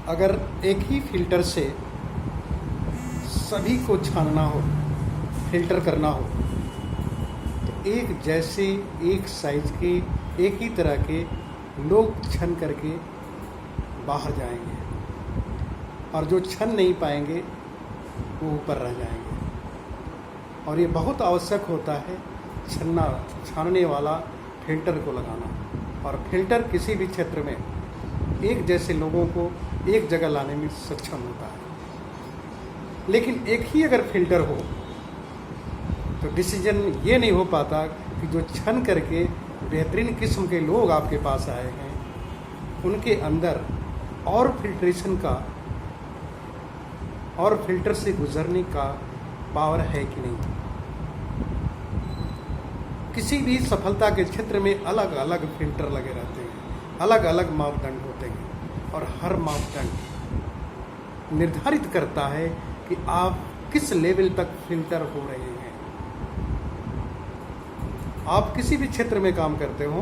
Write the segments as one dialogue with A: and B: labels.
A: अगर एक ही फिल्टर से सभी को छानना हो, फिल्टर करना हो, तो एक जैसे एक साइज के एक ही तरह के लोग छन करके बाहर जाएंगे और जो छन नहीं पाएंगे वो ऊपर रह जाएंगे। और ये बहुत आवश्यक होता है छानने वाला फिल्टर को लगाना। और फिल्टर किसी भी क्षेत्र में एक जैसे लोगों को एक जगह लाने में सक्षम होता है। लेकिन एक ही अगर फिल्टर हो तो डिसीजन ये नहीं हो पाता कि जो छन करके बेहतरीन किस्म के लोग आपके पास आए हैं उनके अंदर और फिल्ट्रेशन का और फिल्टर से गुजरने का पावर है कि नहीं। किसी भी सफलता के क्षेत्र में अलग अलग फिल्टर लगे रहते हैं, अलग अलग मापदंड होते हैं और हर मापदंड निर्धारित करता है कि आप किस लेवल तक फिल्टर हो रहे हैं। आप किसी भी क्षेत्र में काम करते हो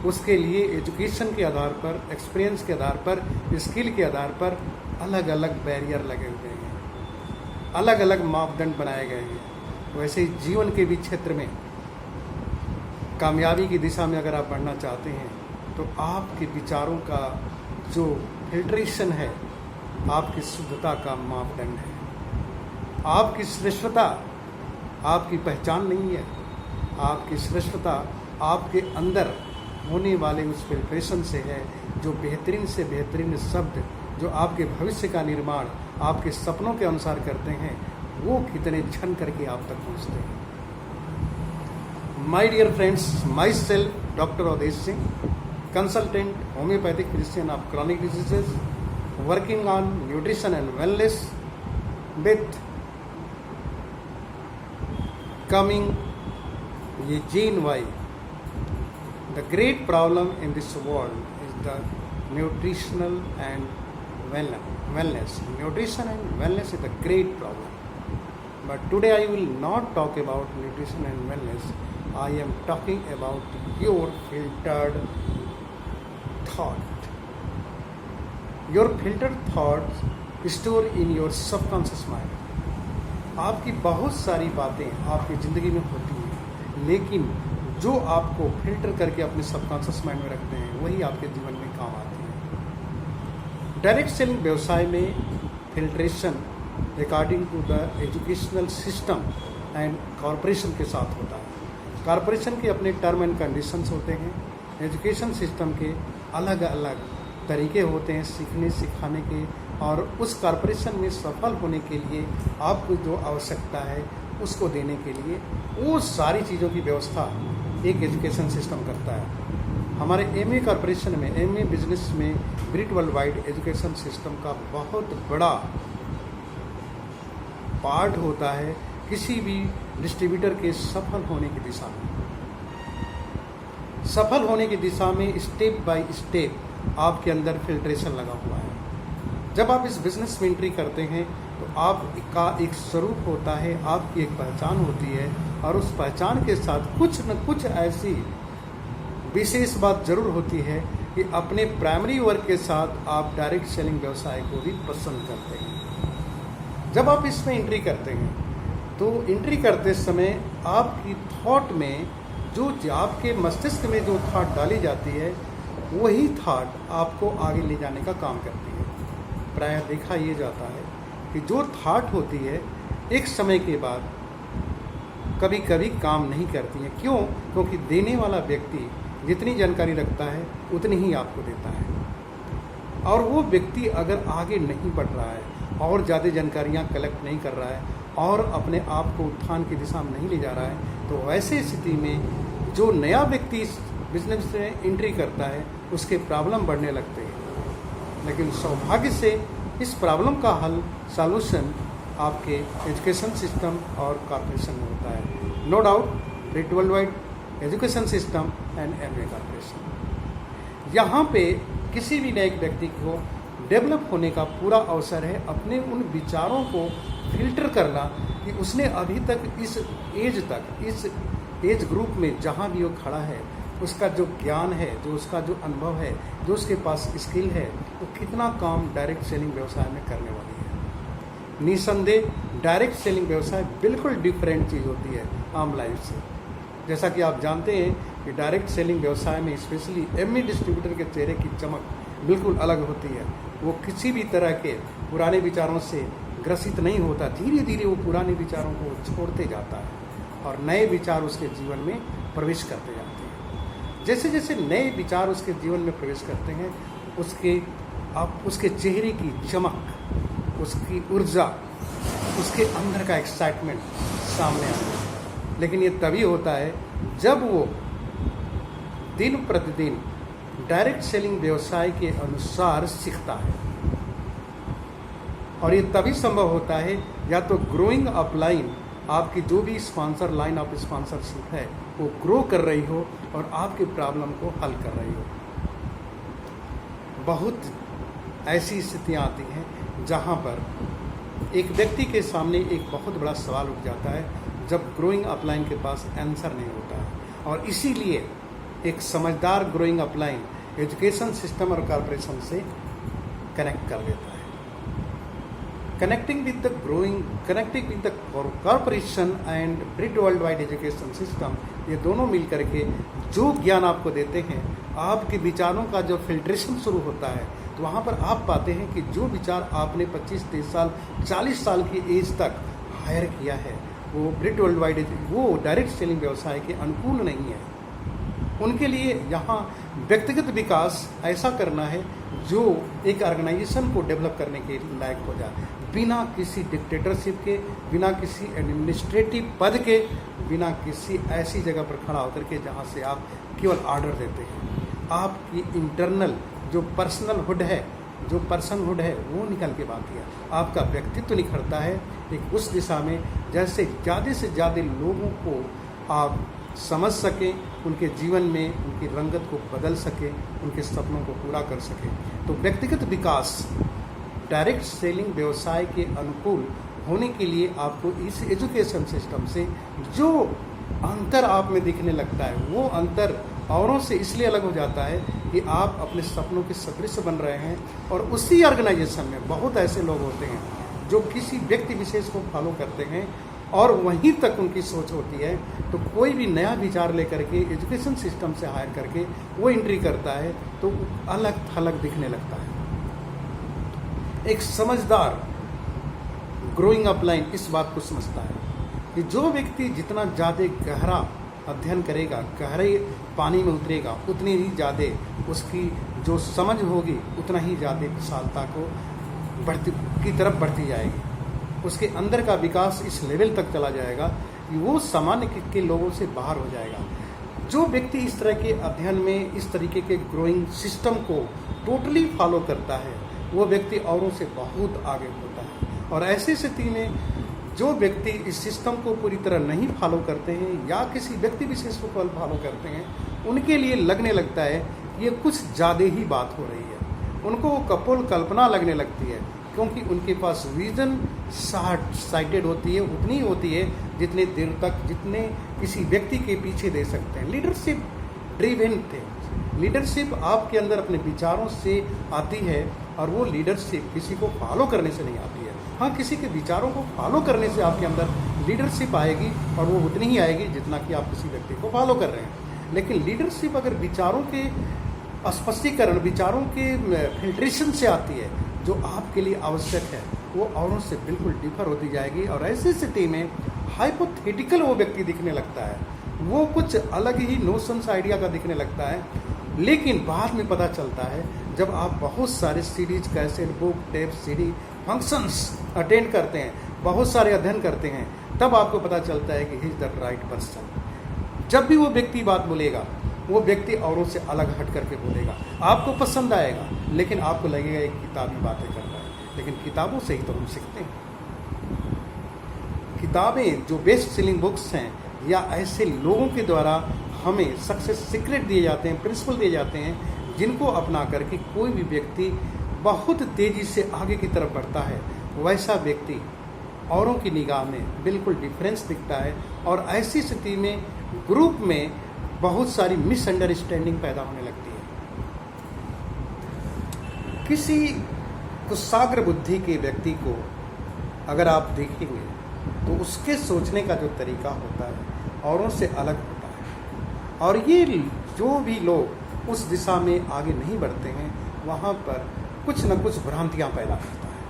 A: उसके लिए एजुकेशन के आधार पर, एक्सपीरियंस के आधार पर, स्किल के आधार पर अलग अलग बैरियर लगे हुए हैं, अलग अलग मापदंड बनाए गए हैं। वैसे ही जीवन के भी क्षेत्र में कामयाबी की दिशा में अगर आप बढ़ना चाहते हैं तो आपके विचारों का जो फिल्ट्रेशन है आपकी शुद्धता का मापदंड है। आपकी श्रेष्ठता आपकी पहचान नहीं है, आपकी श्रेष्ठता आपके अंदर होने वाले उस फिल्ट्रेशन से है जो बेहतरीन से बेहतरीन शब्द जो आपके भविष्य का निर्माण आपके सपनों के अनुसार करते हैं वो कितने छन करके आप तक पहुँचते हैं। My dear friends, myself doctor Awadhesh Singh, consultant homoeopathic physician of chronic diseases, working on nutrition and wellness with coming ये gene Y. The great problem in this world is the nutritional and wellness. Nutrition and wellness is the great problem. But today I will not talk about nutrition and wellness. I am talking about your filtered thought. Your filtered thoughts store in your subconscious mind. आपकी बहुत सारी बातें आपकी ज़िंदगी में होती हैं, लेकिन जो आपको फिल्टर करके अपने सबकॉन्शियस माइंड में रखते हैं वही आपके जीवन में काम आते हैं। डायरेक्ट सेलिंग व्यवसाय में filtration according to the educational system and corporation के साथ होता है। कॉरपोरेशन के अपने टर्म एंड कंडीशंस होते हैं, एजुकेशन सिस्टम के अलग अलग तरीके होते हैं सीखने सिखाने के, और उस कॉरपोरेशन में सफल होने के लिए आपको जो आवश्यकता है उसको देने के लिए वो सारी चीज़ों की व्यवस्था एक एजुकेशन सिस्टम करता है। हमारे एमए कॉरपोरेशन में, एमए बिजनेस में great world wide education system का बहुत बड़ा पार्ट होता है किसी भी डिस्ट्रीब्यूटर के सफल होने की दिशा में। सफल होने की दिशा में स्टेप बाय स्टेप आपके अंदर फिल्ट्रेशन लगा हुआ है। जब आप इस बिज़नेस में एंट्री करते हैं तो आपका एक स्वरूप होता है, आपकी एक पहचान होती है, और उस पहचान के साथ कुछ न कुछ ऐसी विशेष बात जरूर होती है कि अपने प्राइमरी वर्क के साथ आप डायरेक्ट सेलिंग व्यवसाय को भी पसंद करते हैं। जब आप इसमें एंट्री करते हैं तो एंट्री करते समय आपकी थॉट में जो आपके मस्तिष्क में जो थॉट डाली जाती है वही थॉट आपको आगे ले जाने का काम करती है। प्रायः देखा ये जाता है कि जो थॉट होती है एक समय के बाद कभी कभी काम नहीं करती है। क्यों? क्योंकि देने वाला व्यक्ति जितनी जानकारी रखता है उतनी ही आपको देता है, और वो व्यक्ति अगर आगे नहीं बढ़ रहा है और ज़्यादा जानकारियाँ कलेक्ट नहीं कर रहा है और अपने आप को उत्थान की दिशा में नहीं ले जा रहा है, तो वैसे स्थिति में जो नया व्यक्ति इस बिजनेस में एंट्री करता है उसके प्रॉब्लम बढ़ने लगते हैं। लेकिन सौभाग्य से इस प्रॉब्लम का हल सॉल्यूशन आपके एजुकेशन सिस्टम और कॉर्पोरेशन में होता है। No doubt, great world wide education system and MA corporation. यहाँ पे किसी भी नए व्यक्ति को डेवलप होने का पूरा अवसर है अपने उन विचारों को फिल्टर करना कि उसने अभी तक इस एज ग्रुप में जहाँ भी वो खड़ा है उसका जो ज्ञान है, जो उसका जो अनुभव है, जो उसके पास स्किल है, वो कितना काम डायरेक्ट सेलिंग व्यवसाय में करने वाली है। निसंदेह डायरेक्ट सेलिंग व्यवसाय बिल्कुल डिफरेंट चीज़ होती है आम लाइफ से। जैसा कि आप जानते हैं कि डायरेक्ट सेलिंग व्यवसाय में स्पेशली एमई डिस्ट्रीब्यूटर के चेहरे की चमक बिल्कुल अलग होती है। वो किसी भी तरह के पुराने विचारों से ग्रसित नहीं होता, धीरे धीरे वो पुराने विचारों को छोड़ते जाता है और नए विचार उसके जीवन में प्रवेश करते जाते हैं। जैसे जैसे नए विचार उसके जीवन में प्रवेश करते हैं, उसके चेहरे की चमक, उसकी ऊर्जा, उसके अंदर का एक्साइटमेंट सामने आता है। लेकिन ये तभी होता है जब वो दिन प्रतिदिन डायरेक्ट सेलिंग व्यवसाय के अनुसार सीखता है। और ये तभी संभव होता है या तो ग्रोइंग अपलाइन, आपकी जो भी स्पॉन्सर लाइन ऑफ स्पॉन्सरशिप है वो ग्रो कर रही हो और आपके प्रॉब्लम को हल कर रही हो। बहुत ऐसी स्थितियाँ आती हैं जहाँ पर एक व्यक्ति के सामने एक बहुत बड़ा सवाल उठ जाता है जब ग्रोइंग अपलाइन के पास आंसर नहीं होता है, और इसीलिए एक समझदार ग्रोइंग अपलाइन एजुकेशन सिस्टम और कॉर्पोरेशन से कनेक्ट कर देता है। Connecting with the corporation and Brit world wide education system, ये दोनों मिल करके जो ज्ञान आपको देते हैं, आपके विचारों का जो फिल्ट्रेशन शुरू होता है, तो वहाँ पर आप पाते हैं कि जो विचार आपने 25-30 साल 40 साल की एज तक हायर किया है वो ब्रिड वर्ल्ड वाइड, वो डायरेक्ट सेलिंग व्यवसाय के अनुकूल नहीं है। उनके लिए यहाँ व्यक्तिगत विकास ऐसा करना है जो एक ऑर्गेनाइजेशन को डेवलप करने के लायक हो जाए, बिना किसी डिक्टेटरशिप के, बिना किसी एडमिनिस्ट्रेटिव पद के, बिना किसी ऐसी जगह पर खड़ा होकर के जहाँ से आप केवल ऑर्डर देते हैं। आपकी इंटरनल जो पर्सनलहुड है, जो पर्सनहुड है वो निकल के बाकी है। आपका व्यक्तित्व निखरता है एक उस दिशा में जैसे ज़्यादा से ज़्यादा लोगों को आप समझ सकें, उनके जीवन में उनकी रंगत को बदल सकें, उनके सपनों को पूरा कर सकें। तो व्यक्तिगत विकास डायरेक्ट सेलिंग व्यवसाय के अनुकूल होने के लिए आपको इस एजुकेशन सिस्टम से जो अंतर आप में दिखने लगता है, वो अंतर औरों से इसलिए अलग हो जाता है कि आप अपने सपनों के सदृश बन रहे हैं। और उसी ऑर्गेनाइजेशन में बहुत ऐसे लोग होते हैं जो किसी व्यक्ति विशेष को फॉलो करते हैं और वहीं तक उनकी सोच होती है। तो कोई भी नया विचार लेकर के एजुकेशन सिस्टम से हायर करके वो एंट्री करता है तो अलग थलग दिखने लगता है। एक समझदार ग्रोइंग अपलाइन इस बात को समझता है कि जो व्यक्ति जितना ज़्यादा गहरा अध्ययन करेगा, गहरे पानी में उतरेगा, उतनी ही ज़्यादा उसकी जो समझ होगी उतना ही ज़्यादा विशालता को की तरफ बढ़ती जाएगी। उसके अंदर का विकास इस लेवल तक चला जाएगा कि वो सामान्य के लोगों से बाहर हो जाएगा। जो व्यक्ति इस तरह के अध्ययन में इस तरीके के ग्रोइंग सिस्टम को टोटली फॉलो करता है वो व्यक्ति औरों से बहुत आगे होता है। और ऐसी स्थिति में जो व्यक्ति इस सिस्टम को पूरी तरह नहीं फॉलो करते हैं या किसी व्यक्ति विशेष को फॉलो करते हैं, उनके लिए लगने लगता है ये कुछ ज़्यादा ही बात हो रही है। उनको वो कपोल कल्पना लगने लगती है क्योंकि उनके पास विजन शॉर्ट साइटेड होती है, उतनी होती है जितने देर तक जितने किसी व्यक्ति के पीछे दे सकते हैं। लीडरशिप ड्रिवन थे। लीडरशिप आपके अंदर अपने विचारों से आती है और वो लीडरशिप किसी को फॉलो करने से नहीं आती है। हाँ, किसी के विचारों को फॉलो करने से आपके अंदर लीडरशिप आएगी और वो उतनी ही आएगी जितना कि आप किसी व्यक्ति को फॉलो कर रहे हैं। लेकिन लीडरशिप अगर विचारों के स्पष्टीकरण, विचारों के फिल्ट्रेशन से आती है जो आपके लिए आवश्यक है, वो औरों से बिल्कुल डिफर होती जाएगी। और ऐसी स्थिति में हाइपोथेटिकल वो व्यक्ति दिखने लगता है, वो कुछ अलग ही नोशंस आइडिया का दिखने लगता है। लेकिन बाद में पता चलता है जब आप बहुत सारे series, cassette, book, tape, CD, functions attend करते हैं, बहुत सारे अध्ययन करते हैं, तब आपको पता चलता है कि he is the right person. जब भी वो व्यक्ति बात बोलेगा, वो व्यक्ति औरों से अलग हट करके बोलेगा, आपको पसंद आएगा, लेकिन आपको लगेगा एक किताबी बातें कर रहा है। लेकिन किताबों से ही तो हम सीखते हैं। किताबें जो बेस्ट सेलिंग बुक्स हैं या ऐसे लोगों के द्वारा हमें सक्सेस सीक्रेट दिए जाते हैं, प्रिंसिपल दिए जाते हैं, जिनको अपना करके कोई भी व्यक्ति बहुत तेज़ी से आगे की तरफ बढ़ता है, वैसा व्यक्ति औरों की निगाह में बिल्कुल डिफरेंस दिखता है। और ऐसी स्थिति में ग्रुप में बहुत सारी मिसअंडरस्टैंडिंग पैदा होने लगती है। किसी कुशाग्र बुद्धि के व्यक्ति को अगर आप देखेंगे तो उसके सोचने का जो तरीका होता है औरों से अलग होता है, और ये जो भी लोग उस दिशा में आगे नहीं बढ़ते हैं वहाँ पर कुछ न कुछ भ्रांतियाँ पैदा करता है।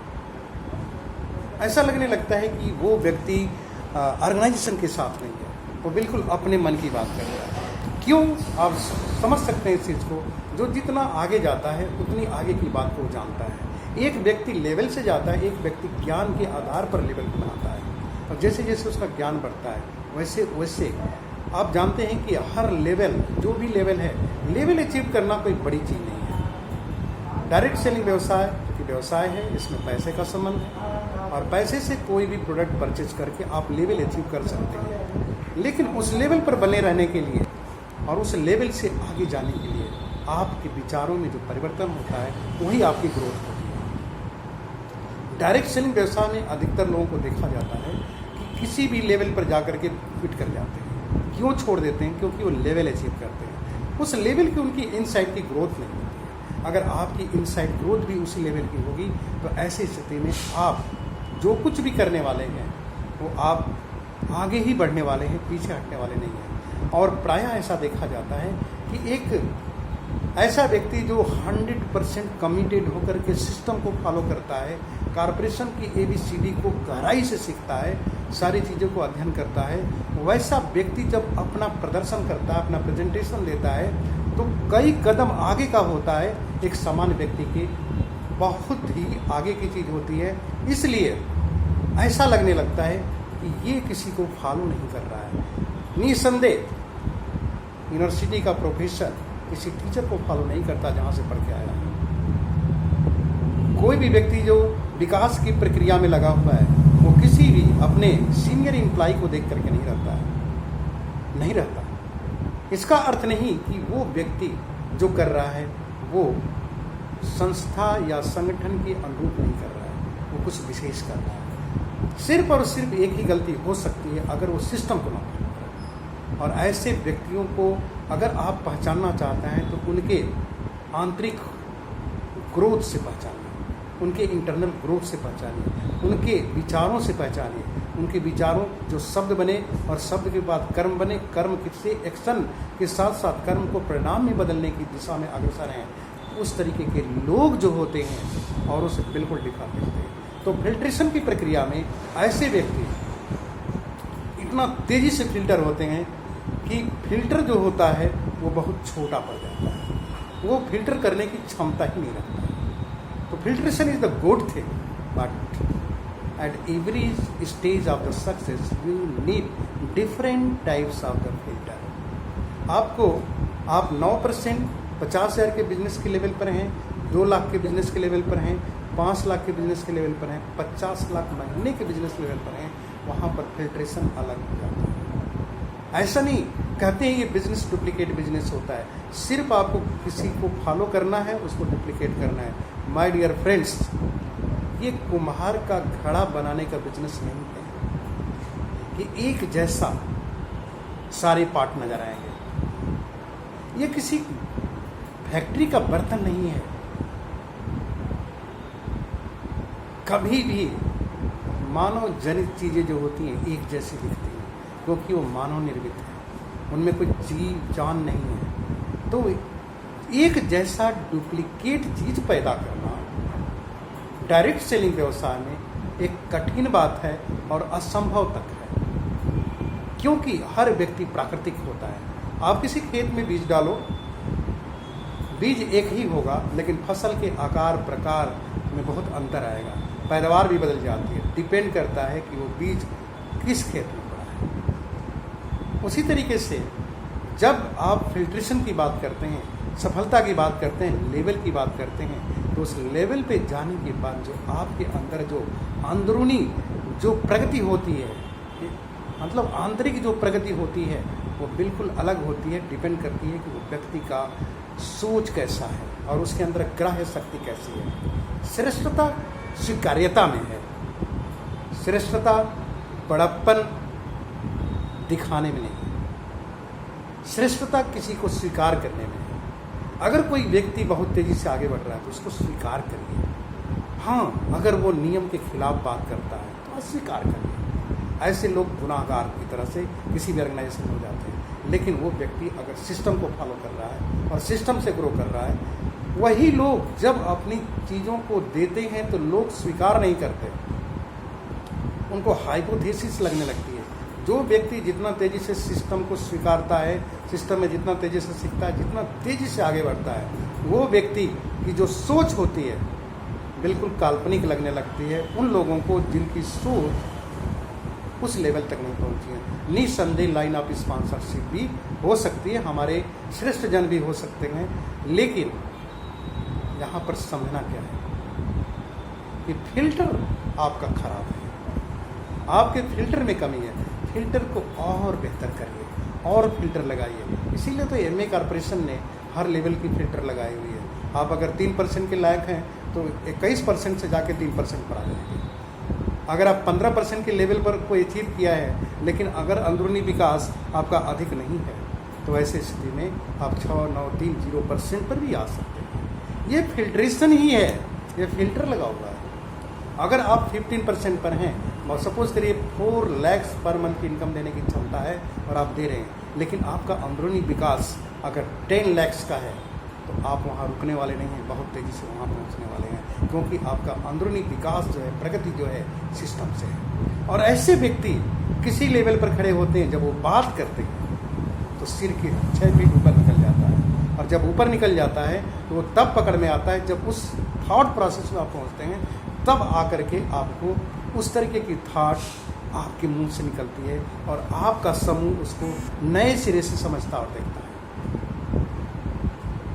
A: ऐसा लगने लगता है कि वो व्यक्ति ऑर्गेनाइजेशन के साथ नहीं है, वो बिल्कुल अपने मन की बात कर रहा है। क्यों? आप समझ सकते हैं इस चीज़ को। जो जितना आगे जाता है उतनी आगे की बात को जानता है। एक व्यक्ति लेवल से जाता है, एक व्यक्ति ज्ञान के आधार पर लेवल को बनाता है, और जैसे जैसे उसका ज्ञान बढ़ता है वैसे वैसे आप जानते हैं कि हर लेवल, जो भी लेवल है, लेवल अचीव करना कोई बड़ी चीज़ नहीं है। डायरेक्ट सेलिंग व्यवसाय क्योंकि व्यवसाय है, इसमें पैसे का संबंध है, और पैसे से कोई भी प्रोडक्ट परचेज करके आप लेवल अचीव कर सकते हैं। लेकिन उस लेवल पर बने रहने के लिए और उस लेवल से आगे जाने के लिए आपके विचारों में जो परिवर्तन होता है वही आपकी ग्रोथ होती है। डायरेक्ट सेलिंग व्यवसाय में अधिकतर लोगों को देखा जाता है कि किसी भी लेवल पर जाकर के क्विट कर जाते हैं। क्यों छोड़ देते हैं? क्योंकि वो लेवल अचीव करते हैं, उस लेवल की उनकी इनसाइड की ग्रोथ नहीं होती है। अगर आपकी इनसाइड ग्रोथ भी उसी लेवल की होगी तो ऐसी स्थिति में आप जो कुछ भी करने वाले हैं वो आप आगे ही बढ़ने वाले हैं, पीछे हटने वाले नहीं हैं। और प्रायः ऐसा देखा जाता है कि एक ऐसा व्यक्ति जो 100% कमिटेड होकर के सिस्टम को फॉलो करता है, कॉर्पोरेशन की ABCD को गहराई से सीखता है, सारी चीज़ों को अध्ययन करता है, वैसा व्यक्ति जब अपना प्रदर्शन करता है, अपना प्रेजेंटेशन देता है तो कई कदम आगे का होता है एक सामान्य व्यक्ति के, बहुत ही आगे की चीज़ होती है। इसलिए ऐसा लगने लगता है कि ये किसी को फॉलो नहीं कर रहा है। निसंदेह यूनिवर्सिटी का प्रोफेसर किसी टीचर को फॉलो नहीं करता जहाँ से पढ़ के आया है। कोई भी व्यक्ति जो विकास की प्रक्रिया में लगा हुआ है वो किसी भी अपने सीनियर एम्प्लॉय को देख करके नहीं रहता। इसका अर्थ नहीं कि वो व्यक्ति जो कर रहा है वो संस्था या संगठन के अनुरूप नहीं कर रहा है, वो कुछ विशेष कर रहा है। सिर्फ और सिर्फ एक ही गलती हो सकती है अगर वो सिस्टम को ना पहचाने। और ऐसे व्यक्तियों को अगर आप पहचानना चाहते हैं तो उनके आंतरिक ग्रोथ से पहचानिए, उनके इंटरनल ग्रोथ से पहचानिए, उनके विचारों से पहचानिए। उनके विचारों जो शब्द बने और शब्द के बाद कर्म बने, कर्म से एक्शन के साथ साथ कर्म को परिणाम में बदलने की दिशा में अग्रसर हैं, उस तरीके के लोग जो होते हैं और उसे बिल्कुल दिखा देते हैं। तो फिल्ट्रेशन की प्रक्रिया में ऐसे व्यक्ति इतना तेज़ी से फिल्टर होते हैं कि फिल्टर जो होता है वो बहुत छोटा पड़ जाता है, वो फिल्टर करने की क्षमता ही नहीं रखता है। तो filtration is the good thing, but at every stage of the success you need different types of the filter. आप 9% 50,000 के बिजनेस के लेवल पर हैं, 2 लाख के बिजनेस के लेवल पर हैं, 5 लाख के बिजनेस के लेवल पर हैं, 50 लाख महीने के बिजनेस लेवल पर हैं, वहाँ पर फिल्ट्रेशन अलग हो जाता है। ऐसा नहीं कहते हैं ये बिजनेस डुप्लीकेट बिजनेस होता है, सिर्फ आपको किसी को फॉलो करना है, उसको डुप्लीकेट करना है। माय डियर फ्रेंड्स, ये कुम्हार का घड़ा बनाने का बिजनेस नहीं है कि एक जैसा सारे पार्ट नजर आएंगे। ये किसी फैक्ट्री का बर्तन नहीं है। कभी भी मानव जनित चीज़ें जो होती हैं एक जैसी दिखती हैं क्योंकि वो मानव निर्मित है, उनमें कोई जीव जान नहीं है। तो एक जैसा डुप्लीकेट चीज़ पैदा करना डायरेक्ट सेलिंग व्यवसाय में एक कठिन बात है और असंभव तक है, क्योंकि हर व्यक्ति प्राकृतिक होता है। आप किसी खेत में बीज डालो, बीज एक ही होगा लेकिन फसल के आकार प्रकार में बहुत अंतर आएगा, पैदावार भी बदल जाती है, डिपेंड करता है कि वो बीज किस खेत में पड़ा है। उसी तरीके से जब आप फिल्ट्रेशन की बात करते हैं, सफलता की बात करते हैं, लेवल की बात करते हैं, तो उस लेवल पे जाने के बाद जो आपके अंदर जो अंदरूनी जो प्रगति होती है, मतलब आंतरिक जो प्रगति होती है वो बिल्कुल अलग होती है। डिपेंड करती है कि वो व्यक्ति का सोच कैसा है और उसके अंदर ग्राह्य शक्ति कैसी है। श्रेष्ठता स्वीकार्यता में है, श्रेष्ठता बड़प्पन दिखाने में नहीं है। श्रेष्ठता किसी को स्वीकार करने में है। अगर कोई व्यक्ति बहुत तेज़ी से आगे बढ़ रहा है तो उसको स्वीकार करिए। हाँ, अगर वो नियम के खिलाफ बात करता है तो अस्वीकार करिए। ऐसे लोग गुनाहगार की तरह से किसी भी ऑर्गेनाइजेशन में हो जाते हैं। लेकिन वो व्यक्ति अगर सिस्टम को फॉलो कर रहा है और सिस्टम से ग्रो कर रहा है, वही लोग जब अपनी चीज़ों को देते हैं तो लोग स्वीकार नहीं करते, उनको हाइपोथेसिस लगने लगती है। जो व्यक्ति जितना तेज़ी से सिस्टम को स्वीकारता है, सिस्टम में जितना तेज़ी से सीखता है, जितना तेज़ी से आगे बढ़ता है, वो व्यक्ति की जो सोच होती है बिल्कुल काल्पनिक लगने लगती है उन लोगों को जिनकी सोच उस लेवल तक नहीं पहुंची है। निसंदेह लाइन ऑफ स्पॉन्सरशिप भी हो सकती है, हमारे श्रेष्ठ जन भी हो सकते हैं, लेकिन यहाँ पर समझना क्या है कि फिल्टर आपका खराब है, आपके फिल्टर में कमी है। फिल्टर को और बेहतर करिए और फिल्टर लगाइए। इसीलिए तो एमए कॉर्पोरेशन ने हर लेवल की फिल्टर लगाई हुई है। आप अगर 3% के लायक हैं तो 21% से जाके 3% पर आ जाएंगे। अगर आप 15% के लेवल पर कोई अचीव किया है, लेकिन अगर अंदरूनी विकास आपका अधिक नहीं है, तो ऐसे स्थिति में आप 6, 9, 3, 0% पर भी आ सकते हैं। ये फिल्ट्रेशन ही है, ये फिल्टर लगा हुआ है। अगर आप 15% पर हैं और सपोज करिए 4 लाख पर मंथ की इनकम देने की क्षमता है और आप दे रहे हैं, लेकिन आपका अंदरूनी विकास अगर 10 लाख का है तो आप वहाँ रुकने वाले नहीं हैं, बहुत तेज़ी से वहाँ पहुँचने वाले हैं, क्योंकि आपका अंदरूनी विकास जो है, प्रगति जो है, सिस्टम से है। और ऐसे व्यक्ति किसी लेवल पर खड़े होते हैं, जब वो बात करते हैं तो सिर के 6 फीट ऊपर निकल जाता है, और जब ऊपर निकल जाता है तो वो तब पकड़ में आता है जब उस थॉट प्रोसेस में आप पहुँचते हैं, तब आकर के आपको उस तरीके की थॉट आपके मुंह से निकलती है और आपका समूह उसको नए सिरे से समझता और देखता है।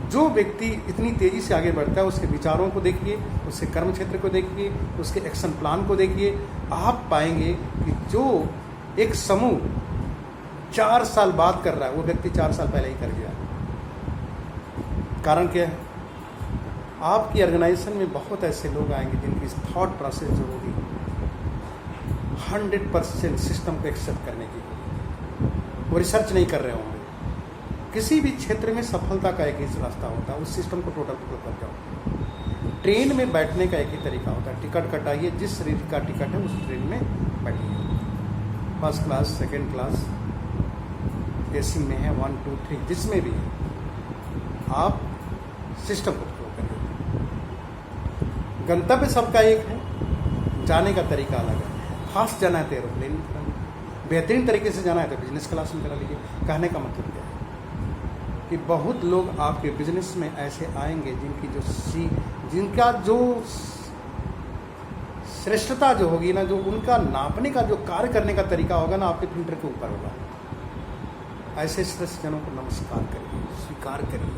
A: जो व्यक्ति इतनी तेज़ी से आगे बढ़ता है, उसके विचारों को देखिए, उसके कर्म क्षेत्र को देखिए, उसके एक्शन प्लान को देखिए, आप पाएंगे कि जो एक समूह 4 साल बाद कर रहा है, वो व्यक्ति 4 साल पहले ही कर गया। कारण क्या है? आपकी ऑर्गेनाइजेशन में बहुत ऐसे लोग आएंगे जिनकी थॉट प्रोसेस जो होगी 100% सिस्टम को एक्सेप्ट करने की होगी। वो रिसर्च नहीं कर रहे होंगे। किसी भी क्षेत्र में सफलता का एक ही रास्ता होता है, उस सिस्टम को टोटल कर जाओ। ट्रेन में बैठने का एक ही तरीका होता है, टिकट कटाइए, जिस रेल का टिकट है उस ट्रेन में बैठिए। First class, second class, AC में है, 1, 2, 3, जिसमें भी है, आप सिस्टम को फॉलो करिए। गंतव्य सबका एक है, जाने का तरीका अलग है। फास्ट जाना है तो एरोप्लेन में करा लीजिए, बेहतरीन तरीके से जाना है तो बिजनेस क्लास में करा लीजिए। कहने का मतलब क्या है कि बहुत लोग आपके बिजनेस में ऐसे आएंगे जिनका जो श्रेष्ठता जो होगी ना, जो उनका नापने का जो कार्य करने का तरीका होगा ना, आपके फिल्टर के ऊपर होगा। ऐसे श्रेष्ठ जनों को नमस्कार करिए, स्वीकार करिए।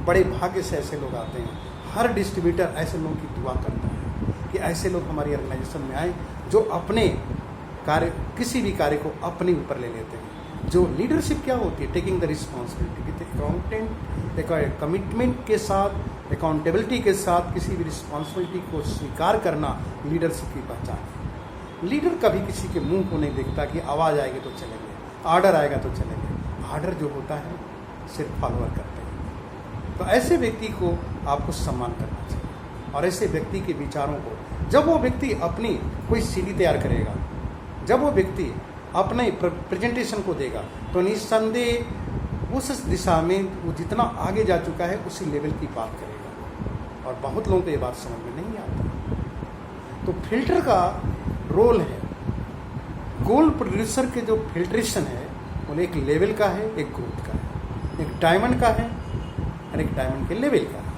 A: बड़े भाग्य से ऐसे लोग आते हैं। हर डिस्ट्रीब्यूटर ऐसे लोगों की दुआ करता है कि ऐसे लोग हमारी ऑर्गेनाइजेशन में आए जो अपने कार्य, किसी भी कार्य को अपने ऊपर ले लेते हैं। जो लीडरशिप क्या होती है? टेकिंग द रिस्पॉन्सिबिलिटी, एक कमिटमेंट के साथ, अकाउंटेबिलिटी के साथ किसी भी रिस्पॉन्सिबिलिटी को स्वीकार करना लीडरशिप की पहचान है। लीडर कभी किसी के मुंह को नहीं देखता कि आवाज़ आएगी तो चलेंगे, ऑर्डर आएगा तो चलेंगे। ऑर्डर जो होता है सिर्फ फॉलोअर करते हैं। तो ऐसे व्यक्ति को आपको सम्मान करना चाहिए, और ऐसे व्यक्ति के विचारों को, जब वो व्यक्ति अपनी कोई सीढ़ी तैयार करेगा, जब वो व्यक्ति अपने प्रेजेंटेशन को देगा, तो निस्संदेह उस दिशा में वो जितना आगे जा चुका है उसी लेवल की बात करेगा। और बहुत लोगों को ये बात समझ में नहीं आता। तो फिल्टर का रोल है, गोल्ड प्रोड्यूसर के जो फिल्ट्रेशन है वो एक लेवल का है, एक ग्रोथ का है, एक डायमंड का है और एक डायमंड के लेवल का है।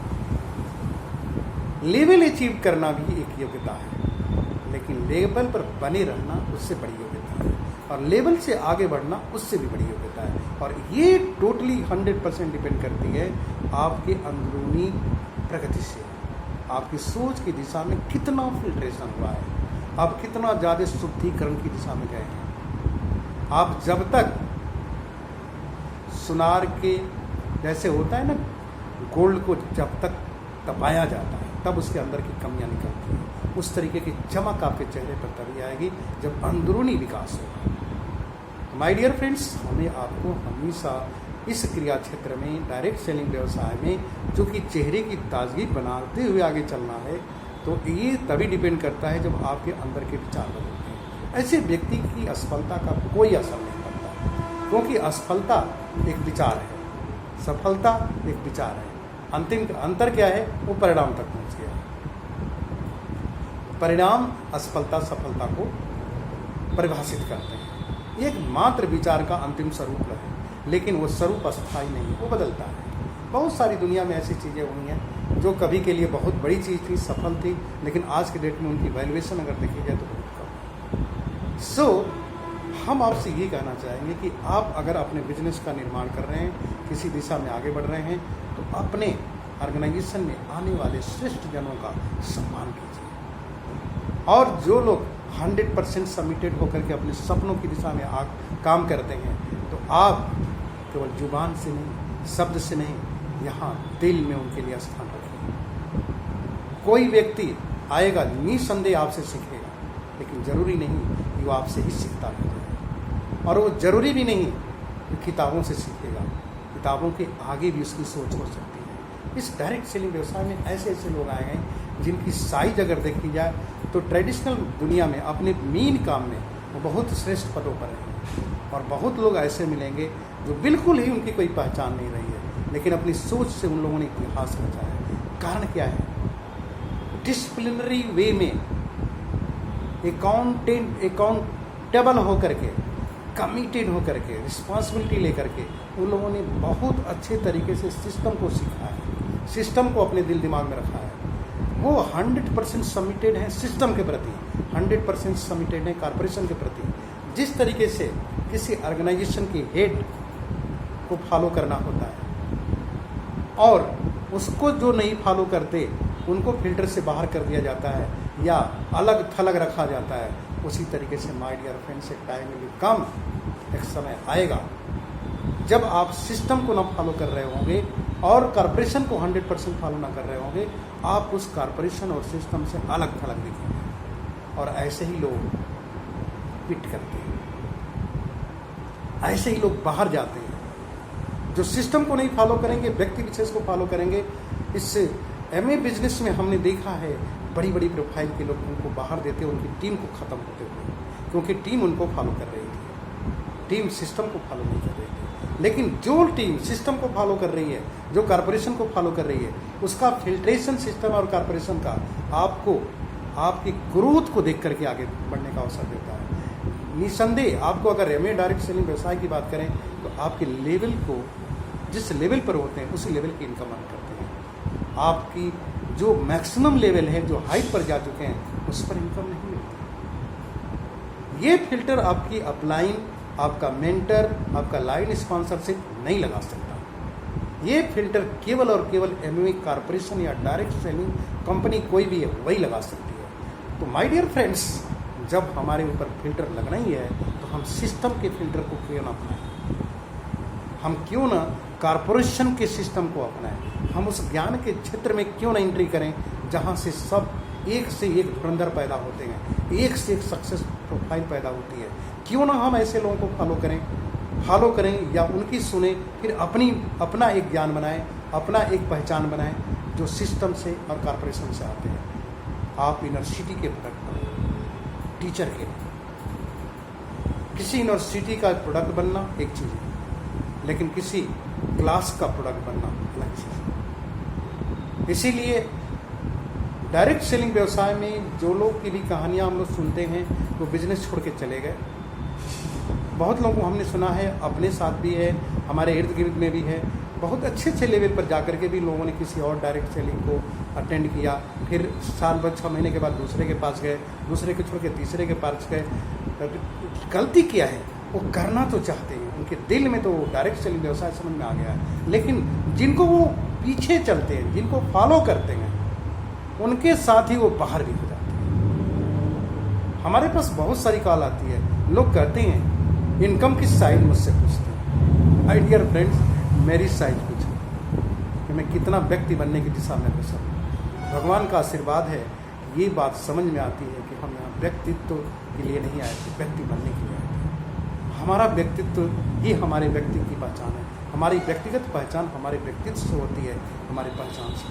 A: लेवल अचीव करना भी एक योग्यता है, लेकिन लेवल पर बने रहना उससे बड़ी योग्यता है, और लेवल से आगे बढ़ना उससे भी बड़ी योग्यता है। और ये टोटली 100% डिपेंड करती है आपके अंदरूनी प्रगति से, आपकी सोच की दिशा में कितना फिल्ट्रेशन हुआ है, आप कितना ज़्यादा शुद्धिकरण की दिशा में गए हैं। आप जब तक सुनार के जैसे होता है ना, गोल्ड को जब तक तपाया जाता है तब उसके अंदर की कमियां निकलती हैं। उस तरीके की चमक आपके चेहरे पर तभी आएगी जब अंदरूनी विकास होगा। माय डियर फ्रेंड्स, हमें आपको हमेशा इस क्रिया क्षेत्र में, डायरेक्ट सेलिंग व्यवसाय में, जो कि चेहरे की ताजगी बनाते हुए आगे चलना है, तो ये तभी डिपेंड करता है जब आपके अंदर के विचार बदलते हैं। ऐसे व्यक्ति की असफलता का कोई असर नहीं पड़ता, क्योंकि असफलता एक विचार है, सफलता एक विचार है। अंतिम अंतर क्या है? वो परिणाम तक पहुंच गया। परिणाम असफलता सफलता को परिभाषित करते हैं। एक मात्र विचार का अंतिम स्वरूप है, लेकिन वो स्वरूप अस्थायी नहीं है, वो बदलता है। बहुत सारी दुनिया में ऐसी चीज़ें हुई हैं जो कभी के लिए बहुत बड़ी चीज़ थी, सफल थी, लेकिन आज के डेट में उनकी वैल्यूएशन अगर देखी जाए तो बहुत कम है। सो हम आपसे ये कहना चाहेंगे कि आप अगर अपने बिजनेस का निर्माण कर रहे हैं, किसी दिशा में आगे बढ़ रहे हैं, तो अपने ऑर्गेनाइजेशन में आने वाले श्रेष्ठ जनों का सम्मान कीजिए। और जो लोग 100% सबमिटेड होकर के अपने सपनों की दिशा में काम करते हैं, तो आप केवल जुबान से नहीं, शब्द से नहीं, यहाँ दिल में उनके लिए स्थान रखिए। कोई व्यक्ति आएगा निसंदेह आपसे सीखेगा, लेकिन जरूरी नहीं कि वो आपसे ही सीखता रहे, और वो जरूरी भी नहीं कि किताबों से सीखेगा। किताबों के आगे भी उसकी सोच हो सकती है। इस डायरेक्ट सेलिंग व्यवसाय में ऐसे ऐसे लोग आए हैं जिनकी साइज अगर देखी जाए तो ट्रेडिशनल दुनिया में अपने मेन काम में वो बहुत श्रेष्ठ पदों पर हैं, और बहुत लोग ऐसे मिलेंगे जो बिल्कुल ही उनकी कोई पहचान नहीं रही है, लेकिन अपनी सोच से उन लोगों ने इतिहास रचा है। कारण क्या है? डिसिप्लिनरी वे में अकाउंटेबल होकर के, कमिटेड होकर के, रिस्पॉन्सिबिलिटी लेकर के उन लोगों ने बहुत अच्छे तरीके से सिस्टम को सीखा है, सिस्टम को अपने दिल दिमाग में रखा है। वो 100% सबमिटेड है सिस्टम के प्रति, 100% सबमिटेड है कॉर्पोरेशन के प्रति। जिस तरीके से किसी ऑर्गेनाइजेशन के हेड को फॉलो करना होता है, और उसको जो नहीं फॉलो करते उनको फिल्टर से बाहर कर दिया जाता है या अलग थलग रखा जाता है, उसी तरीके से माय डियर फ्रेंड्स, एक टाइम में भी कम एक समय आएगा जब आप सिस्टम को ना फॉलो कर रहे होंगे और कॉर्पोरेशन को 100% फॉलो ना कर रहे होंगे, आप उस कॉर्पोरेशन और सिस्टम से अलग थलग दिखेंगे। और ऐसे ही लोग क्विट करते हैं, ऐसे ही लोग बाहर जाते हैं जो सिस्टम को नहीं फॉलो करेंगे, व्यक्ति विशेष को फॉलो करेंगे। इस एमए बिजनेस में हमने देखा है बड़ी बड़ी प्रोफाइल के लोग उनको बाहर देते हैं, उनकी टीम को ख़त्म होते हुए, क्योंकि टीम उनको फॉलो कर रही थी, टीम सिस्टम को फॉलो नहीं कर रही थी। लेकिन जो टीम सिस्टम को फॉलो कर रही है, जो कॉर्पोरेशन को फॉलो कर रही है, उसका फिल्ट्रेशन सिस्टम और कॉर्पोरेशन का आपको आपकी ग्रोथ को देख करके आगे बढ़ने का अवसर देता है। निसंदेह आपको अगर एमए डायरेक्ट सेलिंग व्यवसाय की बात करें तो आपके लेवल को, जिस लेवल पर होते हैं उसी लेवल की इनकम अर्न करते हैं। आपकी जो मैक्सिमम लेवल है, जो हाइट पर जा चुके हैं, उस पर इनकम नहीं मिलती। ये फिल्टर आपकी अपलाइन, आपका मेंटर, आपका लाइन स्पॉन्सरशिप नहीं लगा सकता। ये फिल्टर केवल और केवल एमए कॉर्पोरेशन या डायरेक्ट सेलिंग कंपनी कोई भी है वही लगा सकती है। तो माय डियर फ्रेंड्स, जब हमारे ऊपर फिल्टर लगना ही है तो हम सिस्टम के फिल्टर को क्यों ना अपनाएं, हम क्यों ना कॉर्पोरेशन के सिस्टम को अपनाएं, हम उस ज्ञान के क्षेत्र में क्यों ना एंट्री करें जहां से सब एक से एक धुरंधर पैदा होते हैं, एक से एक सक्सेस प्रोफाइल पैदा होती है। क्यों ना हम ऐसे लोगों को फॉलो करें या उनकी सुने, फिर अपना एक ज्ञान बनाएं, अपना एक पहचान बनाएं जो सिस्टम से और कॉर्पोरेशन से आते हैं। आप यूनिवर्सिटी के प्रोडक्ट बनो, टीचर के, किसी यूनिवर्सिटी का प्रोडक्ट बनना एक चीज़ है, लेकिन किसी क्लास का प्रोडक्ट बनना अलग चीज़ है। इसीलिए डायरेक्ट सेलिंग व्यवसाय में जो लोग की भी कहानियाँ हम लोग सुनते हैं वो बिजनेस छोड़ के चले गए। बहुत लोगों को हमने सुना है, अपने साथ भी है, हमारे इर्द गिर्द में भी है, बहुत अच्छे अच्छे लेवल पर जाकर के भी लोगों ने किसी और डायरेक्ट सेलिंग को अटेंड किया, फिर साल भर 6 महीने के बाद दूसरे के पास गए, दूसरे के छोड़ के तीसरे के पास गए। गलती किया है, वो करना तो चाहते हैं, उनके दिल में तो डायरेक्ट सेलिंग व्यवसाय समझ में आ गया है, लेकिन जिनको वो पीछे चलते हैं, जिनको फॉलो करते हैं, उनके साथ ही वो बाहर भी हो जाते हैं। हमारे पास बहुत सारी कॉल आती है, लोग कहते हैं इनकम की साइज मुझसे पूछते हैं। माय डियर फ्रेंड्स, मेरी साइज पूछो कि मैं कितना व्यक्ति बनने की दिशा में अग्रसर हूँ। भगवान का आशीर्वाद है, ये बात समझ में आती है कि हम यहाँ व्यक्तित्व के लिए नहीं आए थे, व्यक्ति बनने के लिए आए थे। हमारा व्यक्तित्व ही हमारे व्यक्ति की पहचान है, हमारी व्यक्तिगत पहचान हमारे व्यक्तित्व से होती है, हमारी पहचान से।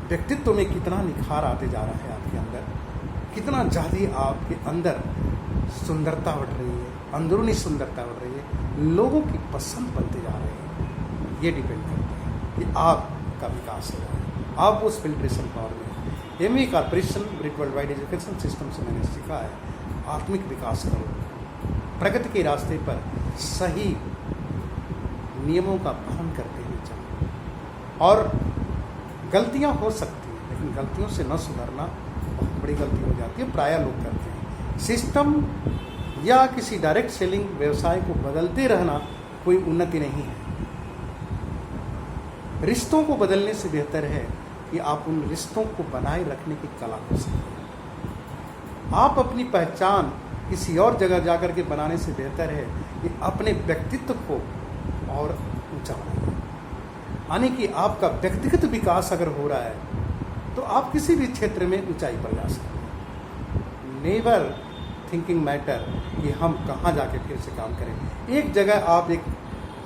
A: व्यक्तित्व में कितना निखार आते जा रहा है आपके अंदर, कितना ज़्यादा आपके अंदर सुंदरता बढ़ रही है, अंदरूनी सुंदरता बढ़ रही है, लोगों की पसंद बनते जा रहे हैं। ये डिपेंड करता है कि आपका विकास हो रहा है, आप उस फिल्ट्रेशन पावर में। MV corporation Brit world wide education system से मैंने सीखा है, आत्मिक विकास करो, प्रगति के रास्ते पर सही नियमों का पालन करते हुए चलो। और गलतियां हो सकती हैं, लेकिन गलतियों से न सुधरना बहुत बड़ी गलती हो जाती है, प्रायः लोग करते हैं। सिस्टम या किसी डायरेक्ट सेलिंग व्यवसाय को बदलते रहना कोई उन्नति नहीं है। रिश्तों को बदलने से बेहतर है कि आप उन रिश्तों को बनाए रखने की कला को सीखें। आप अपनी पहचान किसी और जगह जाकर के बनाने से बेहतर है कि अपने व्यक्तित्व को और ऊंचा बनाइए। यानी कि आपका व्यक्तिगत विकास अगर हो रहा है तो आप किसी भी क्षेत्र में ऊंचाई पर जा सकते हैं। नेवर थिंकिंग मैटर कि हम कहाँ जाके फिर से काम करें। एक जगह आप एक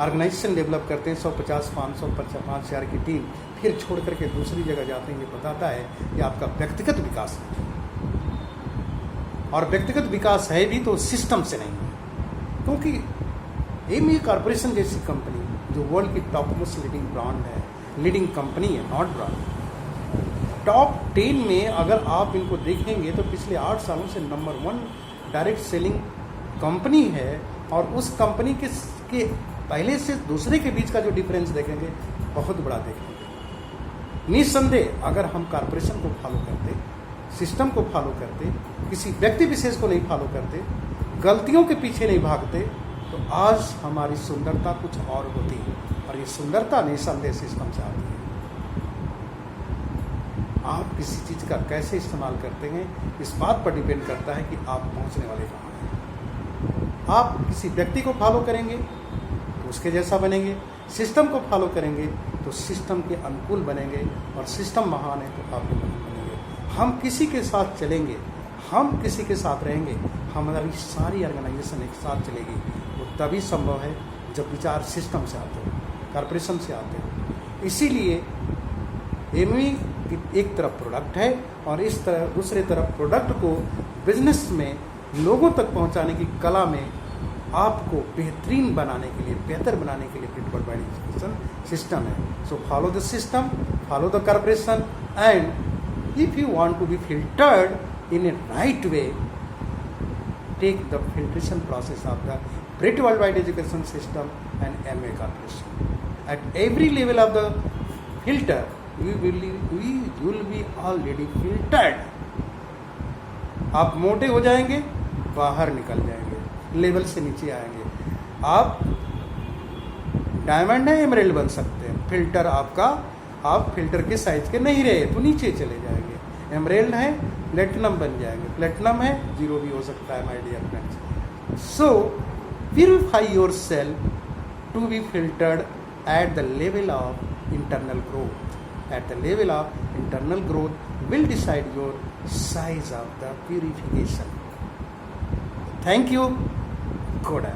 A: ऑर्गेनाइजेशन डेवलप करते हैं, 150, 500, 5,000 की टीम, फिर छोड़ करके दूसरी जगह जाते हैं, ये बताता है कि आपका व्यक्तिगत विकास है। और व्यक्तिगत विकास है भी तो सिस्टम से नहीं है, क्योंकि एमवी कॉर्पोरेशन जैसी कंपनी जो वर्ल्ड की टॉप मोस्ट लीडिंग ब्रांड है, लीडिंग कंपनी है, नॉट ब्रांड, टॉप 10 में अगर आप इनको देखेंगे तो पिछले 8 सालों से नंबर 1 डायरेक्ट सेलिंग कंपनी है। और उस कंपनी के पहले से दूसरे के बीच का जो डिफरेंस देखेंगे बहुत बड़ा देखेंगे। निस्संदेह अगर हम कॉर्पोरेशन को फॉलो करते, सिस्टम को फॉलो करते, किसी व्यक्ति विशेष को नहीं फॉलो करते, गलतियों के पीछे नहीं भागते, तो आज हमारी सुंदरता कुछ और होती है। और ये सुंदरता निस्संदेह सिस्टम से आती है। आप किसी चीज़ का कैसे इस्तेमाल करते हैं इस बात पर डिपेंड करता है कि आप पहुंचने वाले कहाँ हैं। आप किसी व्यक्ति को फॉलो करेंगे तो उसके जैसा बनेंगे, सिस्टम को फॉलो करेंगे तो सिस्टम के अनुकूल बनेंगे, और सिस्टम महान है तो आप भी महान बनेंगे। हम किसी के साथ चलेंगे, हम किसी के साथ रहेंगे, हमारी सारी ऑर्गेनाइजेशन एक साथ चलेगी। वो तभी संभव है जब विचार सिस्टम से आते हो, कॉर्पोरेशन से आते हो। इसीलिए एमवी एक तरफ प्रोडक्ट है और इस तरह दूसरे तरफ प्रोडक्ट को बिजनेस में लोगों तक पहुंचाने की कला में आपको बेहतरीन बनाने के लिए, बेहतर बनाने के लिए Brit world wide education system है। So follow the system, follow the corporation, and if you want to be filtered in a right way, take the filtration process of the Brit Worldwide Education System and MA Corporation. At every level of the filter, you will be already filtered. आप मोटे हो जाएंगे, बाहर निकल जाएंगे, level से नीचे आएंगे। आप डायमंड है, एमरेल्ड बन सकते हैं। फिल्टर आपका, आप फिल्टर के साइज के नहीं रहे तो नीचे चले जाएंगे। एमरेल्ड है, प्लेटिनम बन जाएंगे। प्लेटिनम है, 0 भी हो सकता है my dear friends. So purify yourself to be filtered at the level of internal growth. At the level of internal growth will decide your size of the purification. Thank you. Good.